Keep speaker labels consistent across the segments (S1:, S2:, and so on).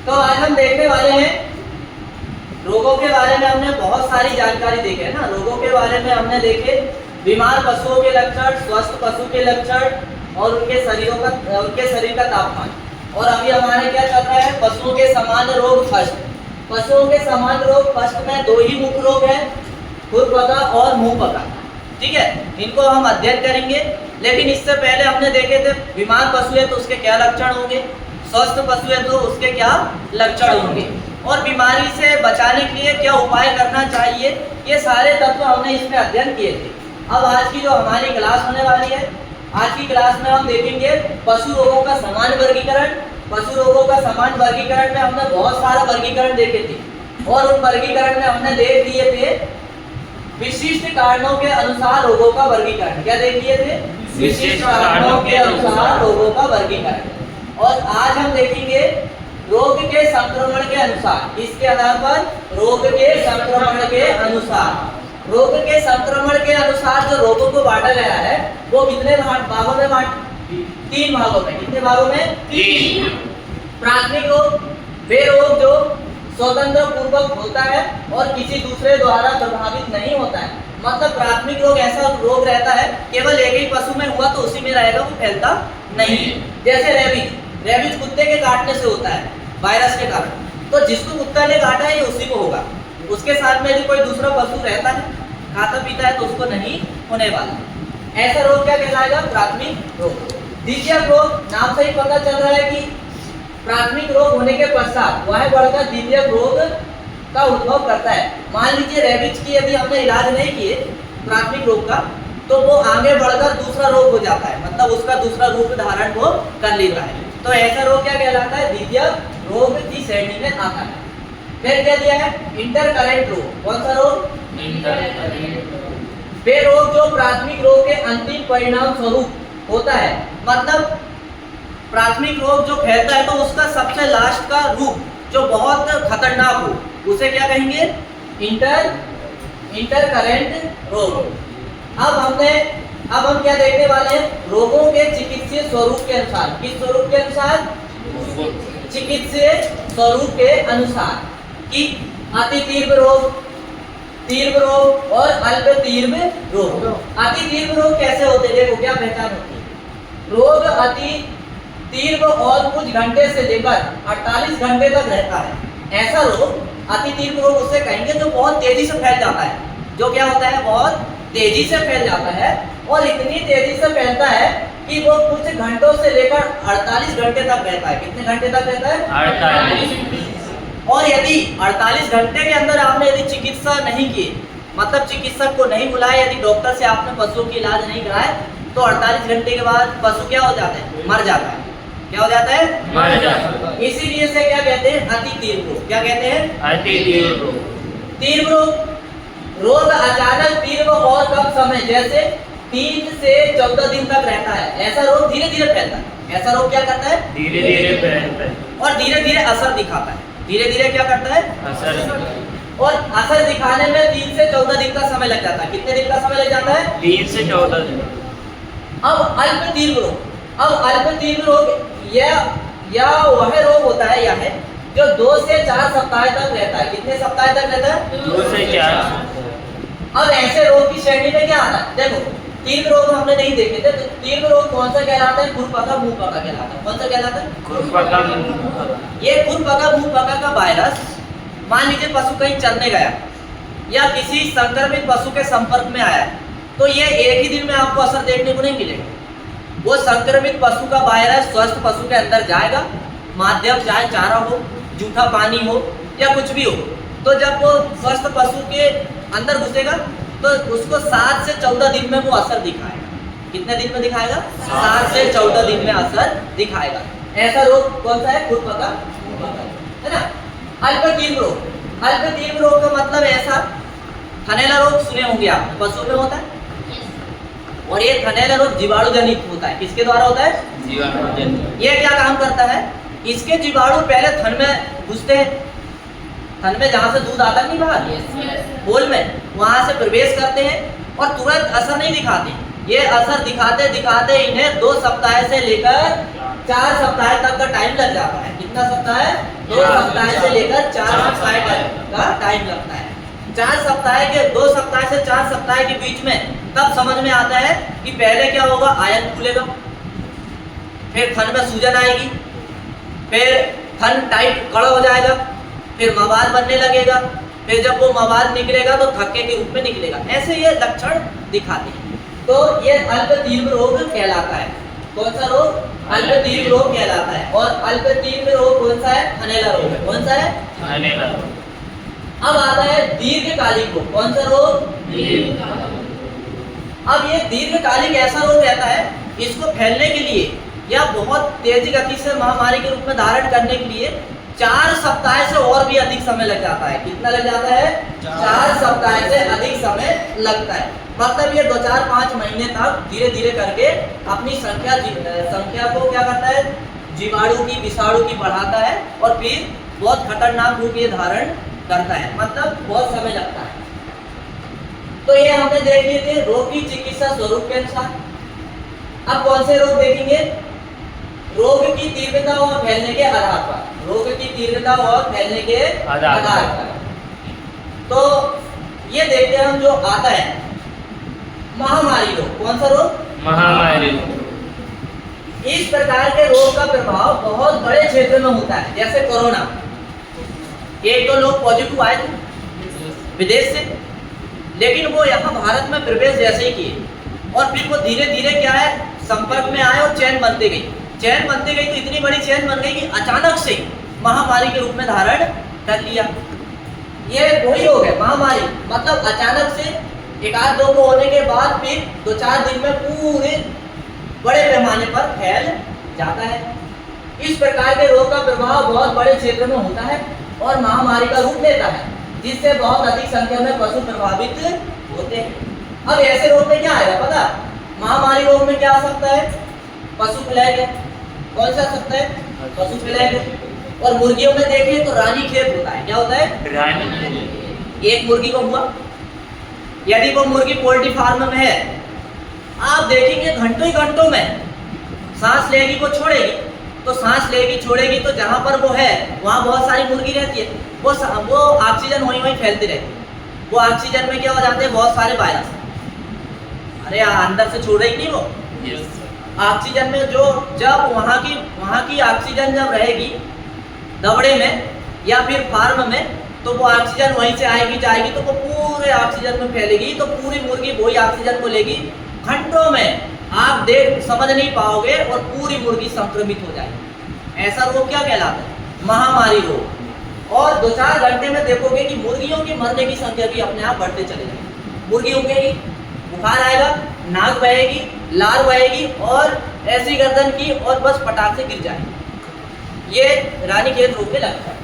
S1: तो आज हम देखने वाले हैं रोगों के बारे में। हमने बहुत सारी जानकारी देखी है ना, रोगों के बारे में हमने देखे बीमार पशुओं के लक्षण, स्वस्थ पशु के लक्षण और उनके शरीर का तापमान। और अभी हमारे क्या चल रहा है, पशुओं के सामान्य रोग फर्स्ट। पशुओं के सामान्य रोग फर्स्ट में दो ही मुख्य रोग है, खुरपका और मुंह पका। ठीक है, इनको हम अध्ययन करेंगे। लेकिन इससे पहले हमने देखे थे बीमार पशु है तो उसके क्या लक्षण होंगे, स्वस्थ पशु है तो उसके क्या लक्षण होंगे, और बीमारी से बचाने के लिए क्या उपाय करना चाहिए। ये सारे तत्व हमने इसमें अध्ययन किए थे। अब आज की जो हमारी क्लास होने वाली है, आज की क्लास में हम देखेंगे पशु रोगों का सामान्य वर्गीकरण। पशु रोगों का सामान्य वर्गीकरण में हमने बहुत सारा वर्गीकरण देखे थे, और उन वर्गीकरण में हमने देख लिए थे विशिष्ट कारणों के अनुसार रोगों का वर्गीकरण। क्या देख लिए थे? विशिष्ट कारणों के अनुसार रोगों का वर्गीकरण। और आज हम देखेंगे रोग के संक्रमण के अनुसार। इसके आधार पर रोग के संक्रमण के अनुसार, रोग के संक्रमण के अनुसार जो रोगों को बांटा गया है वो कितने भागों में तीन भागों में। कितने भागों में? तीन। प्राथमिक रोग, वे रोग जो स्वतंत्र पूर्वक होता है और किसी दूसरे द्वारा प्रभावित नहीं होता है। मतलब प्राथमिक रोग ऐसा रोग रहता है केवल एक ही पशु में हुआ तो उसी में रहेगा, वो फैलता नहीं। जैसे रेबीज कुत्ते के काटने से होता है वायरस के कारण, तो जिसको कुत्ता ने काटा है ये उसी को होगा। उसके साथ में यदि कोई दूसरा पशु रहता है, खाता पीता है तो उसको नहीं होने वाला। ऐसा रोग क्या कहलाएगा? प्राथमिक रोग। द्वितीयक रोग, नाम से ही पता चल रहा है कि प्राथमिक रोग होने के पश्चात वह बढ़कर द्वितीयक रोग का उद्भव करता है। मान लीजिए रेबीज की यदि हमने इलाज नहीं किए प्राथमिक रोग का, तो वो आगे बढ़कर दूसरा रोग हो जाता है, मतलब उसका दूसरा रूप धारण वो कर लेता है। तो ऐसा रोग क्या कहलाता है? द्वितीयक रोग की श्रेणी में आता है। फिर क्या दिया है? इंटरकरेंट रोग। कौन सा रोग? वे रोग जो प्राथमिक रोग के अंतिम परिणाम स्वरूप होता है। मतलब प्राथमिक रोग जो फैलता है तो उसका सबसे लास्ट का रूप जो बहुत खतरनाक हो, उसे क्या कहेंगे? इंटरकरेंट रोग। अब हम क्या देखने वाले हैं? रोगों के चिकित्सीय स्वरूप के अनुसार। किस स्वरूप के अनुसार? चिकित्सीय स्वरूप के अनुसार कि अति तीव्र रोग और अल्प तीव्र रोग। अति तीव्र रोग कैसे होते हैं? देखो क्या पहचान होती है। रोग अति तीव्र और कुछ घंटे से लेकर 48 घंटे तक रहता है। ऐसा रोग अति तीव्र रोग उसे कहेंगे जो बहुत तेजी से फैल जाता है। जो क्या होता है? बहुत तेजी से फैल जाता है, और इतनी तेजी से फैलता है कि वो कुछ घंटों से लेकर 48 घंटे तक रहता है। कितने घंटे तक रहता है? 48। और यदि 48 घंटे के अंदर आपने यदि चिकित्सा नहीं की, मतलब चिकित्सक को नहीं बुलाया, यदि डॉक्टर से आपने पशुओं की इलाज नहीं कराया, तो 48 घंटे के बाद पशु क्या हो जाता है? मर जाता है। क्या हो जाता है? मर जाता है। इसीलिए से क्या कहते हैं? अति तीव्र रोग। क्या कहते हैं? अति तीव्र रोग। तीव्र रोग अचानक तीव्र और कम समय जैसे 3 से 14 दिन तक रहता है। ऐसा रोग धीरे धीरे फैलता है। ऐसा रोग क्या करता है? धीरे धीरे फैलता है और धीरे धीरे असर दिखाता है। धीरे धीरे क्या करता है? असर। और असर दिखाने में 3 से 14 दिन का समय लग जाता है। कितने दिन का समय लग जाता है? 3 से 14 दिन। अब अल्प तीव्र रोग। अब अल्प तीव्र रोग या वह रोग होता है या है जो 2 से 4 सप्ताह तक रहता है। कितने सप्ताह तक रहता है? 2 से 4। अब ऐसे रोग की श्रेणी में क्या आता है? देखो तीव्र रोग हमने नहीं देखे थे, तो तीव्र रोग कौन सा कहलाता है? खुरपका मुंह पका कहलाता है। कौन सा कहलाता है? खुरपका मुंह पका। ये खुरपका मुंह पका का वायरस, मान लीजिए पशु कहीं चरने गया या किसी संक्रमित पशु के संपर्क में आया, तो ये एक ही दिन में आपको असर देखने को नहीं मिलेगा। वो संक्रमित पशु का वायरस स्वस्थ पशु के अंदर जाएगा, माध्यम चाहे चारा हो, जूठा पानी हो या कुछ भी हो, तो जब वो स्वस्थ पशु के अंदर घुसेगा तो उसको 7 से 14 दिन में वो असर दिखाएगा। कितने दिन में दिखाएगा? 7 से 14 दिन में असर दिखाएगा। ऐसा रोग कौन सा है? खुरपका है ना। अल्प तीव्र रोग। अल्प तीव्र रोग का मतलब ऐसा, थनैला रोग सुने होंगे आप, पशु में होता है, और ये थनैला रोग जीवाणु जनित होता है। किसके द्वारा होता है? जीवाणु जनित। ये क्या काम करता है? इसके जीवाणु पहले थन में घुसते हैं, थन में जहाँ से दूध आता नहीं बाहर होल में, वहां से प्रवेश करते हैं और तुरंत असर नहीं दिखाते। ये असर दिखाते दिखाते इन्हें 2 सप्ताह से लेकर 4 सप्ताह तक का टाइम लग जाता है। कितना सप्ताह है? 2 सप्ताह से लेकर 4 सप्ताह का टाइम लगता है। 4 सप्ताह के 2 सप्ताह से 4 सप्ताह के बीच में तब समझ में आता है कि पहले क्या होगा, आयन खुलेगा, फिर थन में सूजन आएगी, फिर थन टाइट कड़ा हो जाएगा, फिर मवाद बनने लगेगा, फिर जब वो मवाद निकलेगा तो थक्के के रूप में निकलेगा। ऐसे ये लक्षण दिखाते हैं। तो ये अल्प तीव्र रोग कहलाता है। कौन सा रोग? अल्प तीव्र रोग कहलाता है। और अल्प तीव्र रोग कौन सा है? हनेला रोग है। कौन सा है?
S2: हनेला।
S1: अब आता है दीर्घकालिक रोग। कौन सा रोग? अब ये दीर्घकालिक ऐसा रोग रहता है, इसको फैलने के लिए या बहुत तेजी गति से महामारी के रूप में धारण करने के लिए 4 सप्ताह से और भी अधिक समय लग जाता है। कितना लग जाता है? 4 सप्ताह से अधिक समय लगता है। मतलब ये 2-4-5 महीने तक धीरे धीरे करके अपनी संख्या को क्या करता है, जीवाणु की, विषाणु की बढ़ाता है और फिर बहुत खतरनाक रूप ये धारण करता है। मतलब बहुत समय लगता है। तो ये हमने देख लिए थे रोग की चिकित्सा स्वरूप के अनुसार। अब कौन से रोग देखेंगे? रोग की तीव्रता और फैलने के आधार पर। रोग की तीव्रता और फैलने के आधार पर। तो ये देखते हैं हम जो आता है महामारी रोग। कौन सा रोग?
S2: महामारी रोग।
S1: इस प्रकार के रोग का प्रभाव बहुत बड़े क्षेत्र में होता है। जैसे कोरोना, 1-2 लोग पॉजिटिव आए थे विदेश से, लेकिन वो यहाँ भारत में प्रवेश जैसे ही किए और फिर वो धीरे धीरे क्या है, संपर्क में आए और चैन बनती गई। चैन बनती गई तो इतनी बड़ी चैन बन गई कि अचानक से महामारी के रूप में धारण कर लिया। ये वही रोग है महामारी। मतलब अचानक से 1-2 को होने के बाद फिर 2-4 दिन में पूरे बड़े पैमाने पर फैल जाता है। इस प्रकार के रोग का प्रभाव बहुत बड़े क्षेत्र में होता है और महामारी का रूप लेता है, जिससे बहुत अधिक संख्या में पशु प्रभावित होते हैं। अब ऐसे रोग में क्या आएगा पता? महामारी रोग में क्या आ सकता है? पशु प्लेग। कौन सा सकता है? पशु प्लेग। और मुर्गियों में देखिए तो रानीखेत होता है। क्या होता है?
S2: रानीखेत।
S1: एक मुर्गी को हुआ, यदि वो मुर्गी पोल्ट्री फार्म में है, आप देखेंगे घंटों ही घंटों में सांस लेगी, वो छोड़ेगी, तो सांस लेगी छोड़ेगी तो जहां पर वो है वहां बहुत सारी मुर्गी रहती है। वो ऑक्सीजन वहीं फैलती रहती है। वो ऑक्सीजन में क्या हो जाते हैं, बहुत सारे वायरस। अरे अंदर से छोड़ रही नहीं वो ऑक्सीजन में, जो जब वहाँ की ऑक्सीजन जब रहेगी दवड़े में या फिर फार्म में, तो वो ऑक्सीजन वहीं से आएगी जाएगी तो वो पूरे ऑक्सीजन में फैलेगी, तो पूरी मुर्गी वही ऑक्सीजन को लेगी। घंटों में आप समझ नहीं पाओगे और पूरी मुर्गी संक्रमित हो जाएगी। ऐसा रोग क्या कहलाता है? महामारी रोग। और 2-4 घंटे में देखोगे कि मुर्गियों की मरने की संख्या भी अपने आप बढ़ते चले जाएगी। मुर्गी उगेगी, बुखार आएगा, नाक बहेगी, लार बहेगी और ऐसी गर्दन की और बस पटाख से गिर जाएगी। ये रानीखेत रोग के लक्षण।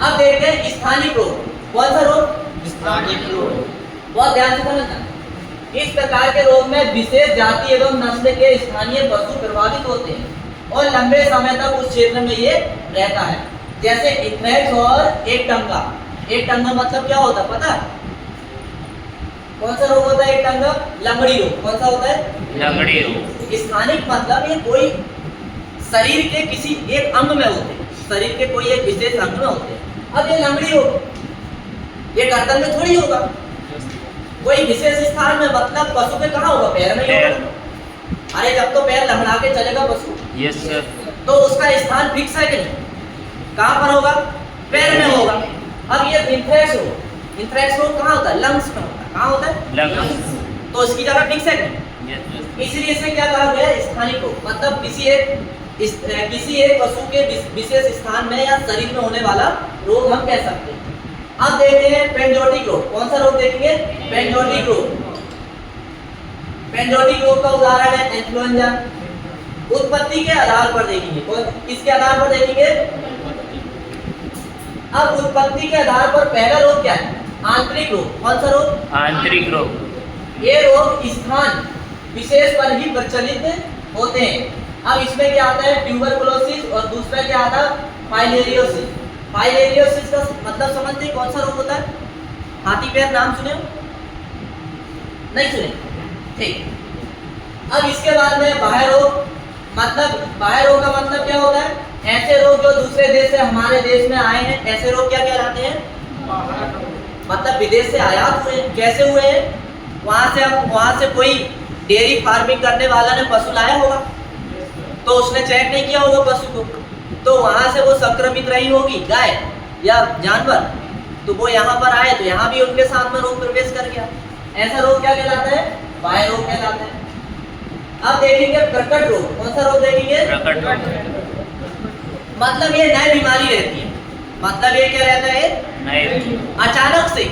S1: अब देखते हैं स्थानिक रोग। कौन सा रोग?
S2: स्थानिक रोग।
S1: बहुत ध्यान से समझना। इस प्रकार के रोग में विशेष जाति एवं नस्ल के स्थानीय पशु प्रभावित होते हैं और लंबे समय तक उस क्षेत्र में ये रहता है। जैसे एंथ्रेक्स और एक टंगा। एक टंगा मतलब क्या होता है पता है? कौन सा रोग होता है एक टंगा? लंगड़ी रोग। कौन सा होता है?
S2: लंगड़ी रोग।
S1: स्थानिक मतलब ये कोई शरीर के किसी एक अंग में होते हैं, शरीर के कोई एक विशेष अंग में होते हैं। अब ये लंगड़ी रोग ये गर्दन में थोड़ी होगा, कोई विशेष स्थान में, मतलब पशु के कहाँ होगा? पैर में ही होगा। अरे जब तो पैर लंगड़ा के चलेगा पशु,
S2: यस सर,
S1: तो उसका स्थान फिक्स है कि नहीं? कहाँ पर होगा? पैर में होगा। अब ये एंथ्रेक्स रोग, एंथ्रेक्स रोग कहाँ होता है? लंग्स में होता है। कहाँ होता है?
S2: लंग्स।
S1: तो उसकी जगह फिक्स है कि नहीं? इसलिए इसे क्या कहा गया? स्थानिक रोग। मतलब किसी एक पशु के विशेष स्थान में या शरीर में होने वाला रोग हम कह सकते हैं। अब देखते हैं पेंजोटिक रोग। कौन सा रोग देखेंगे? पेंजोटिक रोग। पेंजोटिक रोग का उदाहरण है इन्फ्लुएंजा। उत्पत्ति के आधार पर देखेंगे। किसके आधार पर देखेंगे? अब उत्पत्ति के आधार पर पहला रोग क्या है? आंतरिक रोग। कौन सा रोग?
S2: आंतरिक रोग।
S1: ये रोग स्थान विशेष पर ही प्रचलित होते हैं। अब इसमें क्या आता है? ट्यूबरकुलोसिस। और दूसरा क्या आता है? फाइलेरियोसिस। फाइलेरियोसिस का मतलब समझते हैं? कौन सा रोग होता है? हाथी पैर नाम सुने हो? नहीं सुने? ठीक। अब इसके बाद में बाह्य रोग, मतलब बाह्य रोग का मतलब क्या होता है? ऐसे रोग जो दूसरे देश से हमारे देश में आए हैं, ऐसे रोग क्या कहलाते हैं? मतलब विदेश से आयात हुए। कैसे हुए हैं? वहां से कोई डेयरी फार्मिंग करने वाला ने पशु लाया होगा, तो उसने चेक नहीं किया होगा पशु को, तो वहां से वो संक्रमित रही होगी गाय या जानवर, तो वो यहाँ पर आए तो यहाँ भी उनके साथ में रोग प्रवेश कर गया। ऐसा रोग क्या कहलाता है? बाह्य रोग कहलाता है। अब देखेंगे प्रकट रोग। कौन सा रोग देखेंगे?
S2: प्रकट रोग।
S1: मतलब ये नई बीमारी रहती है। मतलब ये क्या रहता है?
S2: नए
S1: अचानक से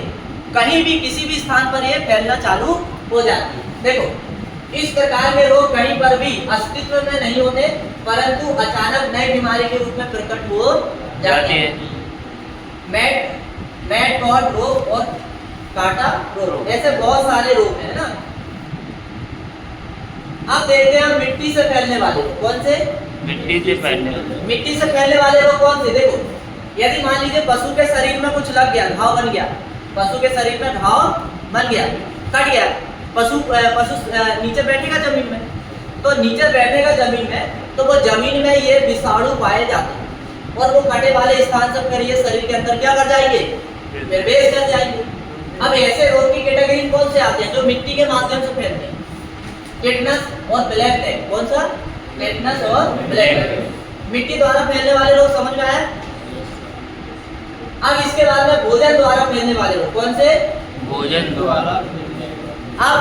S1: कहीं भी किसी भी स्थान पर ये फैलना चालू हो जाती है। देखो, इस प्रकार के रोग कहीं पर भी अस्तित्व में नहीं होते, परंतु अचानक नई बीमारी के रूप में प्रकट हो जाते हैं। मैट कॉर्ड रोग और काटा रोग, ऐसे बहुत सारे रोग हैं ना। अब देखते हैं हम मिट्टी से फैलने वाले रोग। कौन से?
S2: मिट्टी से फैलने वाले।
S1: मिट्टी से फैलने वाले रोग कौन से? देखो, यदि मान लीजिए पशु के शरीर में कुछ लग गया, घाव बन गया, पशु के शरीर में घाव बन गया, कट गया, पशु नीचे बैठेगा जमीन में, तो नीचे बैठेगा जमीन में, तो वो जमीन में ये विषाणु पाए जाते हैं और वो कटे वाले स्थान से फिर ये शरीर के अंदर क्या कर जाएंगे? प्रवेश कर जाएंगे। अब ऐसे रोग की कैटेगरी कौन से आते हैं? जो मिट्टी के माध्यम से फैलते हैं। टेटनस और ब्लैक लेग। कौन सा? टेटनस और ब्लैक लेग। मिट्टी द्वारा फैलने वाले रोग समझ में आया? अब इसके बाद में भोजन द्वारा फैलने वाले रोग। कौन से?
S2: भोजन द्वारा।
S1: अब